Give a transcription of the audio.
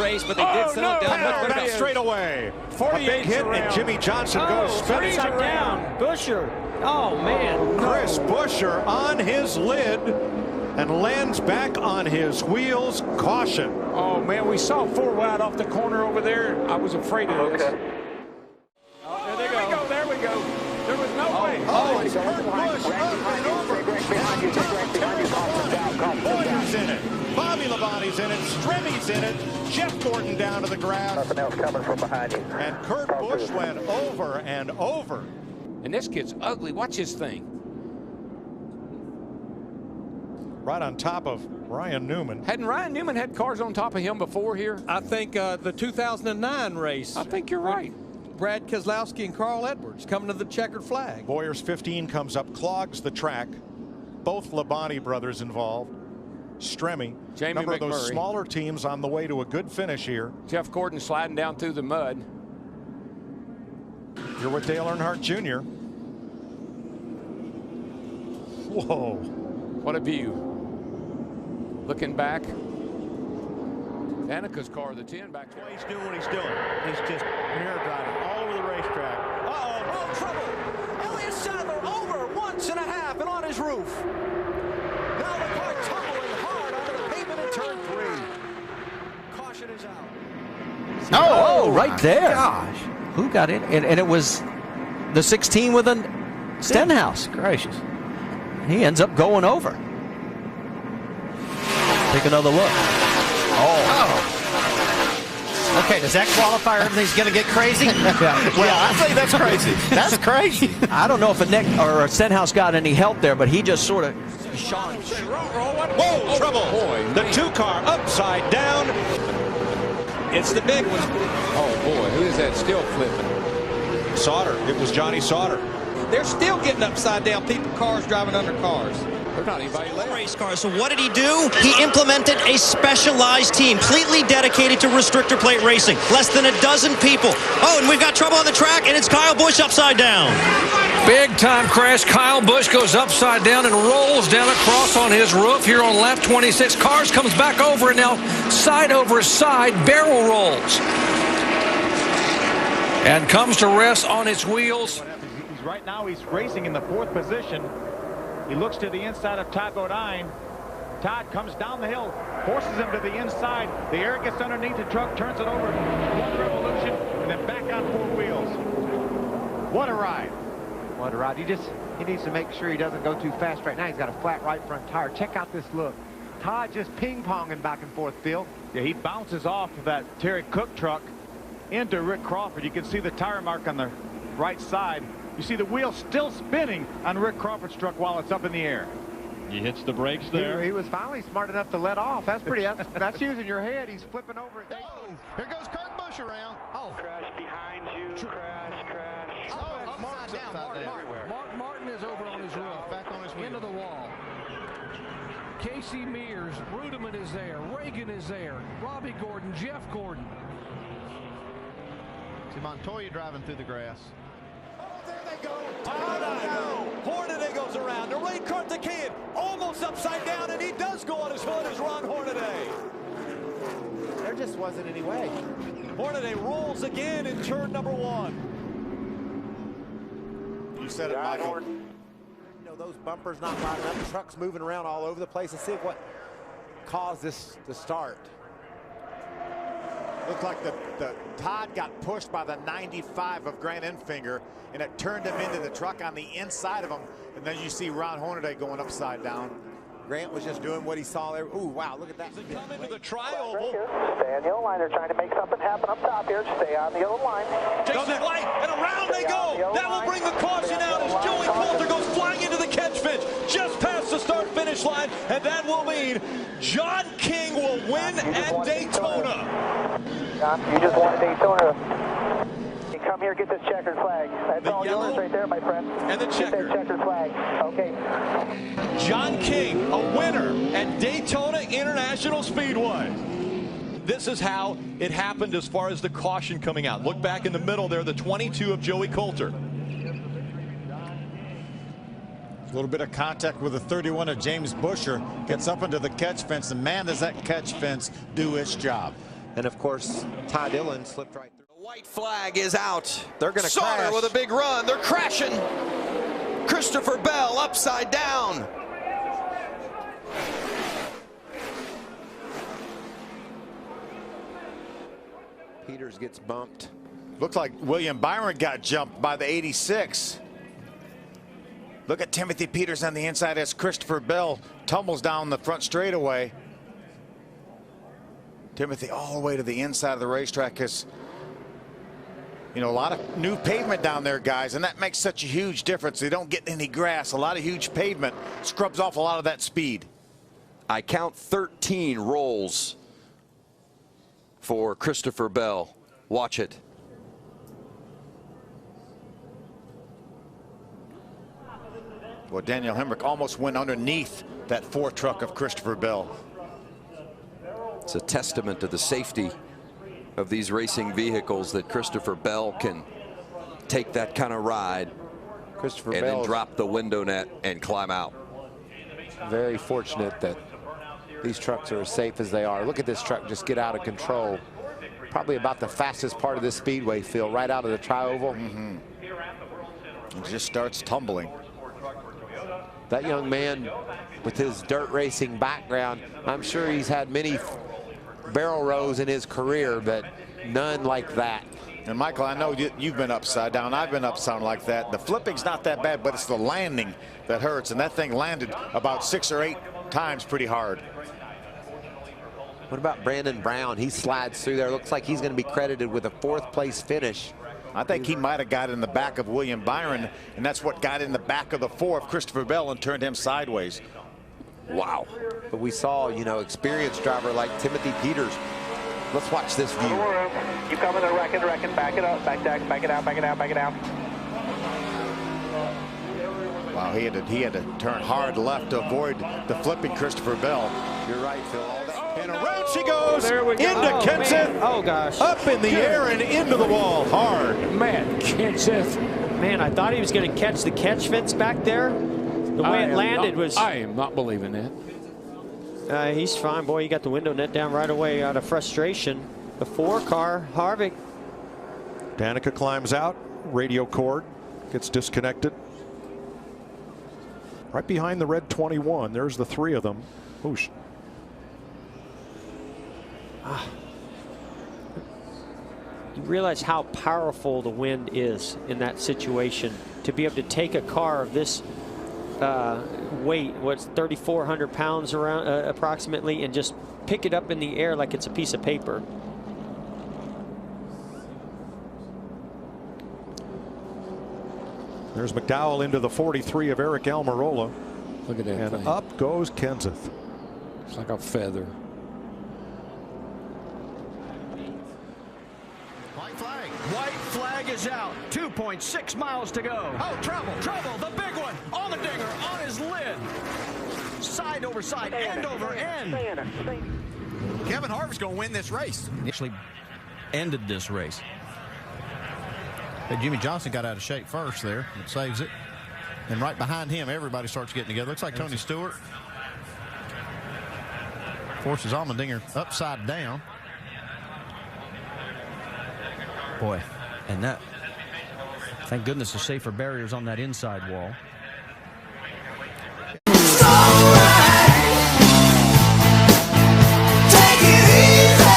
race, but they did settle down much better. Straight away. A big hit, and Jimmy Johnson goes spinning. Down. Busher. Oh, man. Chris Busher on his lid and lands back on his wheels. Caution. Oh, man, we saw 4 wide off the corner over there. I was afraid of this. Oh, there we go. There we go. There was no way. Oh, it's Kurt Busch up and over. Boyer's in it. Bobby Labonte's in it. Stremmy's in it. Jeff Gordon down to the grass. Nothing else coming from behind you. And Kurt Busch went over and over. And this kid's ugly. Watch his thing. Right on top of Ryan Newman. Hadn't Ryan Newman had cars on top of him before here? I think the 2009 race. I think you're right. Brad Keselowski and Carl Edwards coming to the checkered flag. Boyer's 15 comes up, clogs the track. Both Labonte brothers involved. Stremme. Jamie Number of those McMurray. smaller teams on the way to a good finish here. Jeff Gordon sliding down through the mud. You're with Dale Earnhardt Jr. Whoa. What a view. Looking back. Danica's car, the 10 back there. He's doing what he's doing. He's just mirror driving all over the racetrack. Oh, trouble. Elliott Sadler over 1.5 and on his roof. Now the car tumbling hard onto the pavement in turn 3. Caution is out. Oh, right there. Gosh. Who got in? And it was the 16 with a Stenhouse. Gracious. He ends up going over. Take another look. Okay, does that qualify? Everything's going to get crazy? Well, I think that's crazy. That's crazy. I don't know if a Stenhouse got any help there, but he just sort of shone. Whoa, trouble. The 2-car upside down. It's the big one. Oh, boy, who is that still flipping? Sauter. It was Johnny Sauter. They're still getting upside down. Cars driving under cars. There's not anybody left. Race cars. So what did he do? He implemented a specialized team, completely dedicated to restrictor plate racing. Less than a dozen people. Oh, and we've got trouble on the track, and it's Kyle Busch upside down. Big time crash. Kyle Busch goes upside down and rolls down across on his roof here on lap 26. Cars comes back over, and now side over side barrel rolls. And comes to rest on its wheels. Right now he's racing in the 4th position. He looks to the inside of Todd Bodine. Todd comes down the hill, forces him to the inside. The air gets underneath the truck, turns it over 1 revolution, and then back on 4 wheels. What a ride. What a ride. He needs to make sure he doesn't go too fast right now. He's got a flat right front tire. Check out this look. Todd just ping-ponging back and forth, Phil. Yeah, he bounces off of that Terry Cook truck into Rick Crawford. You can see the tire mark on the right side. You see the wheel still spinning on Rick Crawford's truck while it's up in the air. He hits the brakes there. He was finally smart enough to let off. That's pretty. That's using your head. He's flipping over. Oh, here goes Kurt Busch around. Oh, Crash behind you. Crash. Oh, Mark's down. Mark Martin is over on his roof. Back on his wheel. Into the wall. Casey Mears, Rudiman is there. Reagan is there. Robbie Gordon, Jeff Gordon. See Montoya driving through the grass. There they go. Hornaday goes around. The Ray Karthikeyan almost upside down, and he does go on his hood as Ron Hornaday. There just wasn't any way. Hornaday rolls again in turn number 1. You said it, Michael. You know, those bumpers not lining up, trucks moving around all over the place, and see what caused this to start. Looked like the Todd got pushed by the 95 of Grant Enfinger, and it turned him into the truck on the inside of him. And then you see Ron Hornaday going upside down. Grant was just doing what he saw there. Ooh, wow, look at that. Come into the tri-oval. Stay on the yellow line. They're trying to make something happen up top here. Stay on the yellow line. Jason White, and around they go. That will bring the caution out as Joey Coulter goes flying into the catch fence just past the start-finish line, and that will mean John King will win at Daytona. John, you just won Daytona. You come here, get this checkered flag. That's all yours right there, my friend. And the checker. Get that checkered flag. Okay. John King, a winner at Daytona International Speedway. This is how it happened as far as the caution coming out. Look back in the middle there, the 22 of Joey Coulter. A little bit of contact with the 31 of James Busher. Gets up into the catch fence, and man, does that catch fence do its job. And of course, Ty Dillon slipped right through. The white flag is out. They're going to Sauter crash. with a big run. They're crashing. Christopher Bell upside down. Peters gets bumped. Looks like William Byron got jumped by the 86. Look at Timothy Peters on the inside as Christopher Bell tumbles down the front straightaway. Timothy all the way to the inside of the racetrack because, you know, a lot of new pavement down there, guys, and that makes such a huge difference. They don't get any grass. A lot of huge pavement scrubs off a lot of that speed. I count 13 rolls for Christopher Bell. Watch it. Well, Daniel Hemrick almost went underneath that fourth truck of Christopher Bell. It's a testament to the safety of these racing vehicles that Christopher Bell can take that kind of ride Christopher and Bell then drop the window net and climb out. Very fortunate that these trucks are as safe as they are. Look at this truck just get out of control. Probably about the fastest part of this speedway, Phil, right out of the tri-oval. It just starts tumbling. That young man with his dirt racing background, I'm sure he's had many barrel rolls in his career, but none like that. And Michael, I know you've been upside down. I've been upside down like that. The flipping's not that bad, but it's the landing that hurts. And that thing landed about 6 or 8 times pretty hard. What about Brandon Brown? He slides through there. Looks like he's going to be credited with a 4th place finish. I think he might have got in the back of William Byron, and that's what got in the back of the 4 of Christopher Bell and turned him sideways. Wow. But we saw, you know, experienced driver like Timothy Peters. Let's watch this view. Keep coming, they're wrecking. Back it up, back it out. Wow, he had to turn hard left to avoid the flipping Christopher Bell. You're right, Phil. All that. And around she goes into Kenseth. Man. Oh, gosh. Up in the air and into the wall hard. Man, Kenseth. Man, I thought he was going to catch the catch fence back there. The way it landed was... I am not believing that. He's fine, boy. He got the window net down right away out of frustration. The 4 car, Harvick. Danica climbs out. Radio cord gets disconnected. Right behind the red 21. There's the 3 of them. Whoosh. You realize how powerful the wind is in that situation. To be able to take a car of this weight, what's 3,400 pounds around approximately, and just pick it up in the air like it's a piece of paper. There's McDowell into the 43 of Eric Almirola. Look at that and thing. Up goes Kenseth. It's like a feather. White flag is out. 2.6 miles to go. Oh, trouble, the big one on the dinger, on his lid. Side over side, end over end. Kevin Harvick's going to win this race. Actually ended this race. But Jimmy Johnson got out of shape first there. It saves it. And right behind him, everybody starts getting together. Looks like Tony Stewart forces Allmendinger upside down. Boy, and that, thank goodness, the safer barriers on that inside wall. Take it easy.